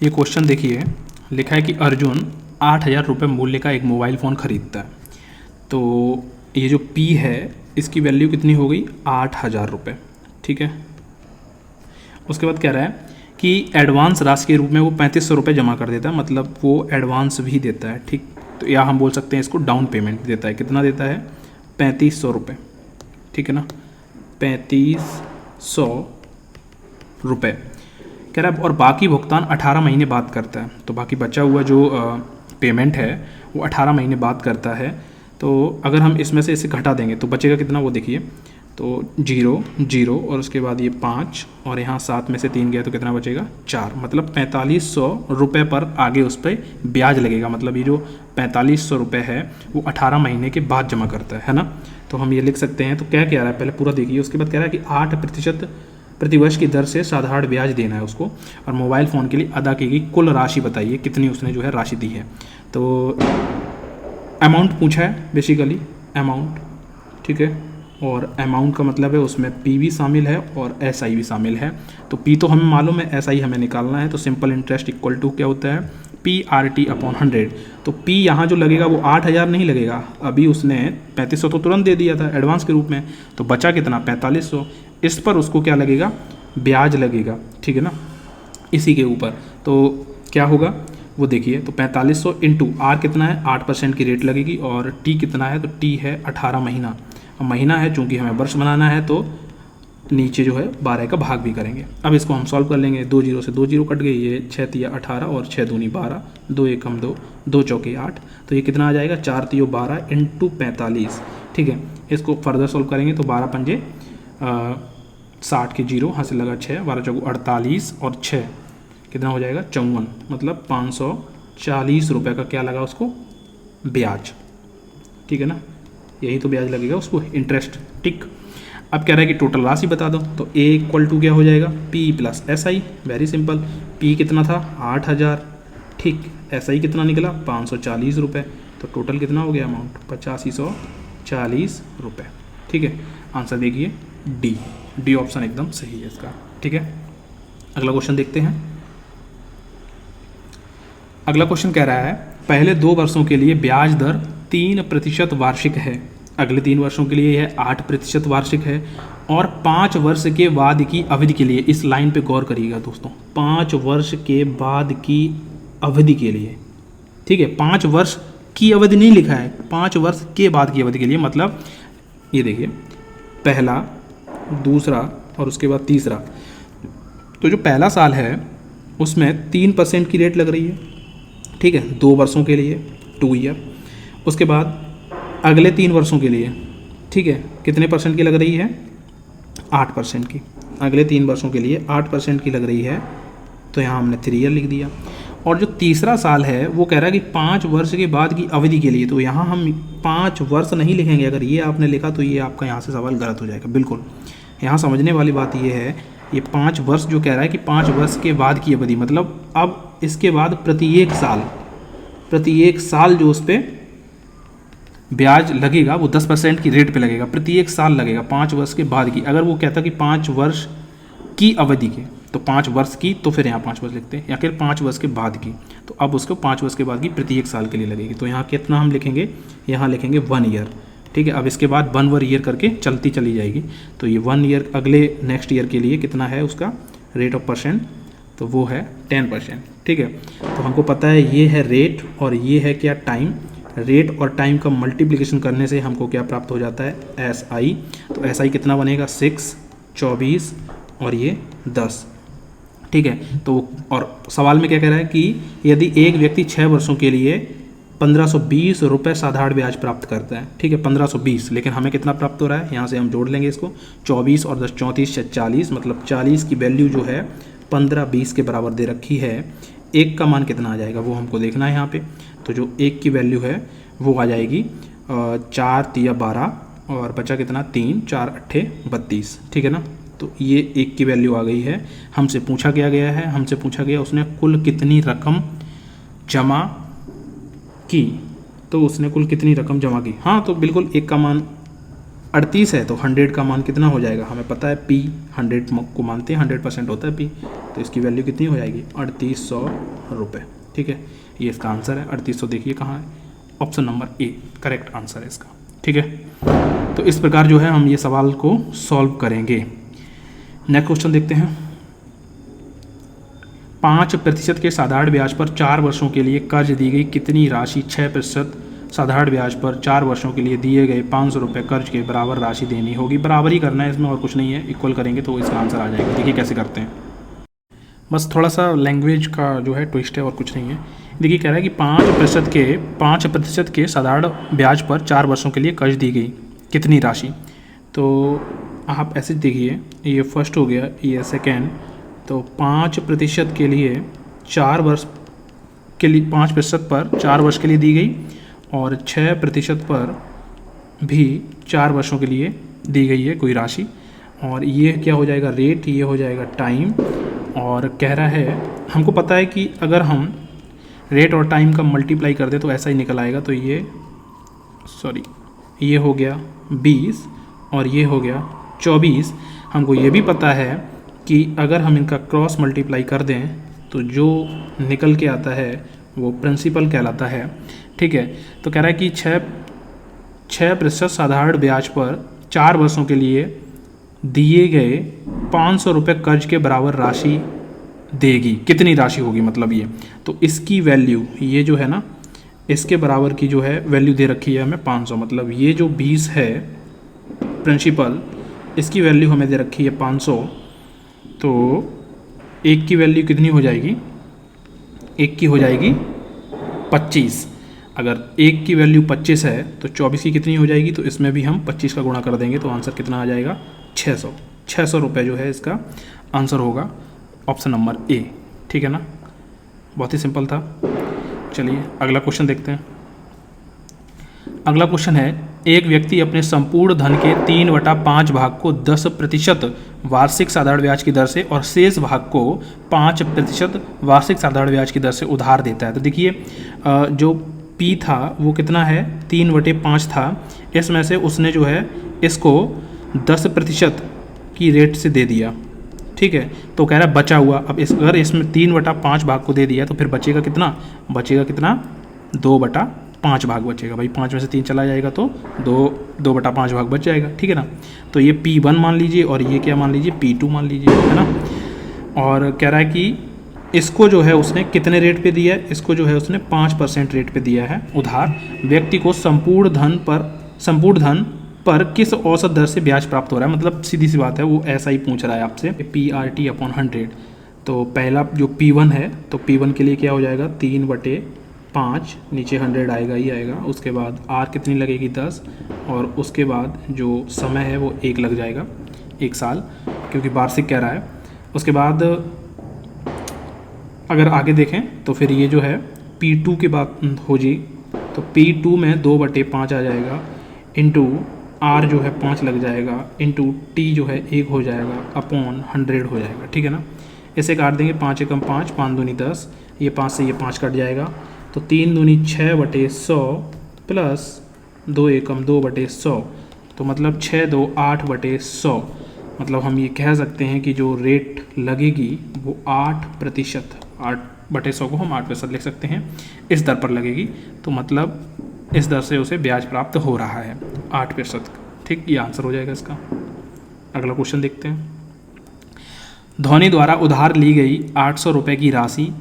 ये क्वेश्चन देखिए, लिखा है कि अर्जुन 8,000 रुपये मूल्य का एक मोबाइल फ़ोन खरीदता है। तो ये जो P है इसकी वैल्यू कितनी हो गई, 8,000 रुपये। ठीक है, उसके बाद कह रहा है कि एडवांस राशि के रूप में वो 3,500 रुपये जमा कर देता है, मतलब वो एडवांस भी देता है। ठीक, तो या हम बोल सकते हैं इसको डाउन पेमेंट देता है। कितना देता है, 3,500 रुपये। ठीक है ना, 3,500 रुपये कह रहा है, और बाकी भुगतान 18 महीने बाद करता है। तो बाकी बचा हुआ जो पेमेंट है वो 18 महीने बाद करता है। तो अगर हम इसमें से इसे घटा देंगे तो बचेगा कितना, वो देखिए, तो 0 0 और उसके बाद ये 5 और यहाँ 7 में से 3 गया तो कितना बचेगा, 4। मतलब 4,500 रुपये पर आगे उस पर ब्याज लगेगा। मतलब ये जो 4,500 रुपये है वो 18 महीने के बाद जमा करता है ना। तो हम ये लिख सकते हैं। तो क्या कह रहा है, पहले पूरा देखिए। उसके बाद कह रहा है कि 8% प्रतिवर्ष की दर से साधारण ब्याज देना है उसको, और मोबाइल फ़ोन के लिए अदा की गई कुल राशि बताइए कितनी उसने जो है राशि दी है। तो अमाउंट पूछा है बेसिकली, अमाउंट। ठीक है, और अमाउंट का मतलब है उसमें P भी शामिल है और SI भी शामिल है। तो P तो हमें मालूम है, SI हमें निकालना है। तो सिंपल इंटरेस्ट इक्वल टू क्या होता है, PRT/100। तो P यहाँ जो लगेगा वो 8,000 नहीं लगेगा, अभी उसने 3,500 तो तुरंत दे दिया था एडवांस के रूप में। तो बचा कितना, 4,500। इस पर उसको क्या लगेगा, ब्याज लगेगा। ठीक है ना, इसी के ऊपर। तो क्या होगा वो देखिए, तो 4,500 इंटू R कितना है, 8% की रेट लगेगी, और T कितना है, तो T है 18 महीना। अब महीना है, चूँकि हमें वर्ष बनाना है तो नीचे जो है 12 का भाग भी करेंगे। अब इसको हम सॉल्व कर लेंगे। 2 0 से 2 0 कट गई, ये 6 तिया 18 और 6 दूनी 12, 2 1 हम 2, 2 चौके 8। तो ये कितना आ जाएगा, 4 तियो 12 इंटू 45। ठीक है, इसको फर्दर सॉल्व करेंगे तो 12 पंजे 60 के 0, हाँ से लगा 6, 12 चौको 48 और 6 कितना हो जाएगा, 54। मतलब 540 रुपये का क्या लगा उसको, ब्याज। ठीक है ना, यही तो ब्याज लगेगा उसको, इंटरेस्ट। ठीक, अब कह रहा है कि टोटल राशि बता दो। तो A इक्वल टू क्या हो जाएगा, P plus SI। Very simple, P कितना था, 8,000। ठीक, SI कितना निकला, 540 रुपये। तो टोटल कितना हो गया अमाउंट, 8,540 रुपये। ठीक है, आंसर देखिए डी ऑप्शन एकदम सही है इसका। ठीक है, अगला क्वेश्चन देखते हैं। अगला क्वेश्चन कह रहा है, पहले 2 वर्षों के लिए ब्याज दर 3% वार्षिक है, अगले 3 वर्षों के लिए यह 8% वार्षिक है, और 5 वर्ष के बाद की अवधि के लिए, इस लाइन पे गौर करिएगा दोस्तों, 5 वर्ष के बाद की अवधि के लिए। ठीक है, 5 वर्ष की अवधि नहीं लिखा है, 5 वर्ष के बाद की अवधि के लिए। मतलब ये देखिए, पहला, दूसरा और उसके बाद तीसरा। तो जो पहला साल है उसमें 3% की रेट लग रही है। ठीक है, 2 वर्षों के लिए, 2 ईयर। उसके बाद अगले 3 वर्षों के लिए, ठीक है, कितने % की लग रही है, 8% की। अगले 3 वर्षों के लिए 8% की लग रही है, तो यहाँ हमने 3 ईयर लिख दिया। और जो तीसरा साल है वो कह रहा है कि 5 वर्ष के बाद की अवधि के लिए, तो यहाँ हम 5 वर्ष नहीं लिखेंगे। अगर ये आपने लिखा तो ये आपका यहाँ से सवाल गलत हो जाएगा। बिल्कुल, यहाँ समझने वाली बात ये है, ये 5 वर्ष जो कह रहा है कि 5 वर्ष के बाद की अवधि, मतलब अब इसके बाद प्रत्येक साल जो उस पर ब्याज लगेगा वो 10% की रेट पे लगेगा, प्रत्येक साल लगेगा 5 वर्ष के बाद की। अगर वो कहता कि 5 वर्ष की अवधि के, तो 5 वर्ष की, तो फिर यहाँ 5 वर्ष लिखते हैं, या फिर 5 वर्ष के बाद की, तो अब उसको 5 वर्ष के बाद की प्रत्येक साल के लिए लगेगी। तो यहाँ कितना हम लिखेंगे, यहाँ लिखेंगे 1 ईयर। ठीक है, अब इसके बाद 1 ईयर करके चलती चली जाएगी। तो ये 1 ईयर, अगले नेक्स्ट ईयर के लिए कितना है उसका रेट ऑफ परसेंट, तो वो है 10%। ठीक है, तो हमको पता है ये है रेट और ये है क्या, टाइम। रेट और टाइम का मल्टीप्लिकेशन करने से हमको क्या प्राप्त हो जाता है, SI। तो SI कितना बनेगा, 6, 24 और ये 10। ठीक है, तो और सवाल में क्या कह रहा है कि यदि एक व्यक्ति 6 वर्षों के लिए 1520 रुपये साधारण ब्याज प्राप्त करता है। ठीक है, 1520, लेकिन हमें कितना प्राप्त हो रहा है, यहाँ से हम जोड़ लेंगे इसको, 24 और 10 34 से 40, मतलब 40 की वैल्यू जो है 15-20 के बराबर दे रखी है। 1 का मान कितना आ जाएगा वो हमको देखना है यहाँ पे। तो जो 1 की वैल्यू है वो आ जाएगी 4 तिया 12 और बचा कितना, 3 4 8 32। ठीक है ना, तो ये 1 की वैल्यू आ गई है। हमसे पूछा गया उसने कुल कितनी रकम जमा की, तो उसने कुल कितनी रकम जमा की। हाँ, तो बिल्कुल 1 का मान 38 है, तो 100 का मान कितना हो जाएगा, हमें पता है P 100 को मानते हैं, 100% होता है P। तो इसकी वैल्यू कितनी हो जाएगी, 3800 रुपये। ठीक है, ये इसका आंसर है। 3800 देखिए कहाँ है, option number A correct answer है इसका। ठीक है, तो इस प्रकार जो है हम ये सवाल को सॉल्व करेंगे। नेक्स्ट क्वेश्चन देखते हैं। 5% के साधारण ब्याज पर 4 वर्षों के लिए कर्ज दी गई कितनी राशि 6% साधारण ब्याज पर 4 वर्षों के लिए दिए गए 500 रुपये कर्ज के बराबर राशि देनी होगी। बराबर ही करना है इसमें, और कुछ नहीं है, इक्वल करेंगे तो इसका आंसर आ जाएगा। देखिए कैसे करते हैं, बस थोड़ा सा लैंग्वेज का जो है ट्विस्ट है और कुछ नहीं है। देखिए कह रहा है कि 5% के साधारण ब्याज पर 4 वर्षों के लिए कर्ज दी गई कितनी राशि। तो आप ऐसे देखिए, ये फर्स्ट हो गया, ये सेकेंड। तो 5% के लिए 4 वर्ष के लिए 5% पर 4 वर्ष के लिए दी गई, और 6% पर भी 4 वर्षों के लिए दी गई है कोई राशि। और ये क्या हो जाएगा, रेट, ये हो जाएगा टाइम। और कह रहा है, हमको पता है कि अगर हम रेट और टाइम का मल्टीप्लाई कर दे तो ऐसा ही निकल आएगा। तो ये हो गया 20 और ये हो गया 24। हमको ये भी पता है कि अगर हम इनका क्रॉस मल्टीप्लाई कर दें तो जो निकल के आता है वो प्रिंसिपल कहलाता है। ठीक है, तो कह रहा है कि 6% साधारण ब्याज पर 4 वर्षों के लिए दिए गए 500 रुपये कर्ज के बराबर राशि देगी। कितनी राशि होगी मतलब ये, तो इसकी वैल्यू, ये जो है ना, इसके बराबर की जो है वैल्यू दे रखी है हमें 500। मतलब ये जो 20 है प्रिंसिपल, इसकी वैल्यू हमें दे रखी है 500। तो एक की वैल्यू कितनी हो जाएगी, एक की हो जाएगी 25। अगर एक की वैल्यू 25 है तो 24 की कितनी हो जाएगी, तो इसमें भी हम 25 का गुणा कर देंगे तो आंसर कितना आ जाएगा, 600 रुपये जो है इसका आंसर होगा, ऑप्शन नंबर ए। ठीक है ना, बहुत ही सिंपल था। चलिए अगला क्वेश्चन देखते हैं। अगला क्वेश्चन है, एक व्यक्ति अपने संपूर्ण धन के 3/5 भाग को 10% वार्षिक साधारण ब्याज की दर से और शेष भाग को 5% वार्षिक साधारण ब्याज की दर से उधार देता है। तो देखिए जो P था वो कितना है, 3/5 था। इसमें से उसने जो है इसको 10% की रेट से दे दिया। ठीक है, तो कह रहा है बचा हुआ, अब अगर इसमें 3/5 भाग को दे दिया तो फिर बचेगा कितना, 2/5 भाग बचेगा। भाई 5 में से 3 चला जाएगा तो 2/5 भाग बच जाएगा। ठीक है ना, तो ये P1 मान लीजिए और ये क्या मान लीजिए, P2 मान लीजिए, है ना। और कह रहा है कि इसको जो है उसने कितने रेट पे दिया है, इसको जो है उसने 5% रेट पे दिया है उधार। व्यक्ति को संपूर्ण धन पर किस औसत दर से ब्याज प्राप्त हो रहा है। मतलब सीधी सी बात है, वो ऐसा ही पूछ रहा है आपसे, PRT/100। तो पहला जो P1 है, तो P1 के लिए क्या हो जाएगा, 3/5, नीचे 100 आएगा ही आएगा। उसके बाद R कितनी लगेगी, 10, और उसके बाद जो समय है वो 1 लग जाएगा, 1 साल, क्योंकि वार्षिक कह रहा है। उसके बाद अगर आगे देखें तो फिर ये जो है P2 की बात हो जी, तो P2 में 2/5 आ जाएगा, इंटू R जो है 5 लग जाएगा, इंटू T जो है 1 हो जाएगा, अपॉन 100 हो जाएगा। ठीक है ना, इसे काट देंगे, 5 एकम 5, 5 दूनी 10, ये 5 से ये 5 कट जाएगा, तो 3 दूनी 6/100 प्लस 2 एकम 2/100, तो मतलब 6 2 8/100। मतलब हम ये कह सकते हैं कि जो रेट लगेगी वो 8%, 8/100 को हम 8% लिख सकते हैं, इस दर पर लगेगी। तो मतलब इस दर से उसे ब्याज प्राप्त हो रहा है 8%। ठीक, ये आंसर हो जाएगा इसका। अगला क्वेश्चन देखते हैं। धोनी द्वारा उधार ली गई 800 रुपये की राशि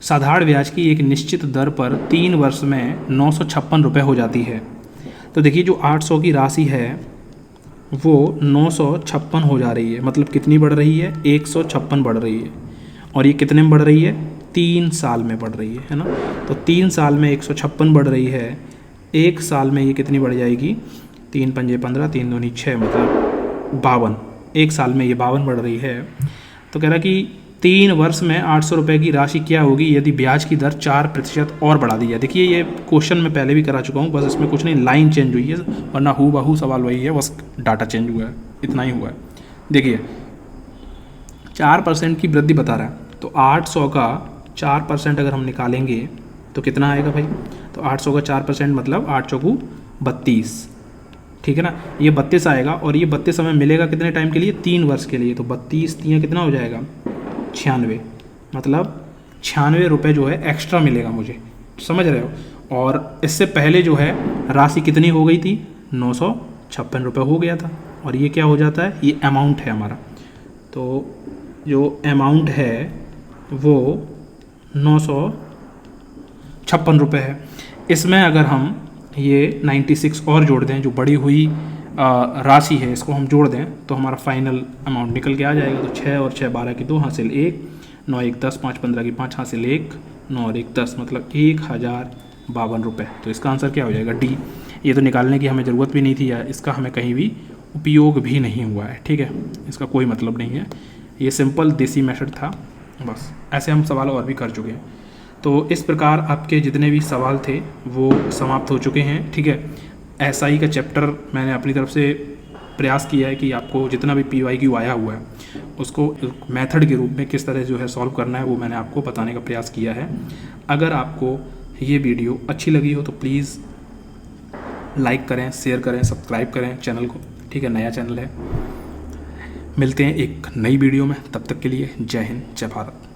साधारण ब्याज की एक निश्चित दर पर 3 वर्ष में 956 रुपये हो जाती है। तो देखिए जो 800 की राशि है वो 956 हो जा रही है। मतलब कितनी बढ़ रही है, 156 बढ़ रही है। और ये कितने में बढ़ रही है, 3 साल में बढ़ रही है ना। तो 3 साल में 156 बढ़ रही है, 1 साल में ये कितनी बढ़ जाएगी, 3 पंजे 15, 3 दूनी 6, मतलब 52। 1 साल में ये 52 बढ़ रही है। तो कह रहा कि 3 वर्ष में 800 रुपये की राशि क्या होगी यदि ब्याज की दर 4% और बढ़ा दी जाए। देखिए ये क्वेश्चन मैं पहले भी करा चुका हूँ, बस इसमें कुछ नहीं, लाइन चेंज हुई है, वरना हूबहू सवाल वही है, बस डाटा चेंज हुआ है, इतना ही हुआ है। देखिए 4% की वृद्धि बता रहा है, तो 800 का 4% अगर हम निकालेंगे तो कितना आएगा भाई, तो 800 का 4% मतलब 8 चौकू 32। ठीक है ना, ये 32 आएगा, और ये 32 हमें मिलेगा कितने टाइम के लिए, 3 वर्ष के लिए। तो 32 3 कितना हो जाएगा, 96। मतलब ₹96 जो है एक्स्ट्रा मिलेगा मुझे, समझ रहे हो। और इससे पहले जो है राशि कितनी हो गई थी, ₹956 हो गया था। और ये क्या हो जाता है, ये अमाउंट है हमारा। तो जो अमाउंट है वो ₹956 है। इसमें अगर हम ये 96 और जोड़ दें, जो बढ़ी हुई राशि है, इसको हम जोड़ दें तो हमारा फाइनल अमाउंट निकल के आ जाएगा। तो 6 और 6 12 की 2 हासिल 1, 9 1 10, 5 15 की 5 हासिल 1, 9 और 1 10 मतलब ₹1052। तो इसका आंसर क्या हो जाएगा, डी। ये तो निकालने की हमें ज़रूरत भी नहीं थी या इसका हमें कहीं भी उपयोग भी नहीं हुआ है, ठीक है, इसका कोई मतलब नहीं है। ये सिंपल देसी मेथड था, बस। ऐसे हम सवाल और भी कर चुके हैं। तो इस प्रकार आपके जितने भी सवाल थे वो समाप्त हो चुके हैं, ठीक है। एसआई का चैप्टर मैंने अपनी तरफ से प्रयास किया है कि आपको जितना भी PYQ आया हुआ है उसको मेथड के रूप में किस तरह जो है सॉल्व करना है वो मैंने आपको बताने का प्रयास किया है। अगर आपको ये वीडियो अच्छी लगी हो तो प्लीज़ लाइक करें, शेयर करें, सब्सक्राइब करें चैनल को, ठीक है, नया चैनल है। मिलते हैं एक नई वीडियो में, तब तक के लिए जय हिंद, जय भारत।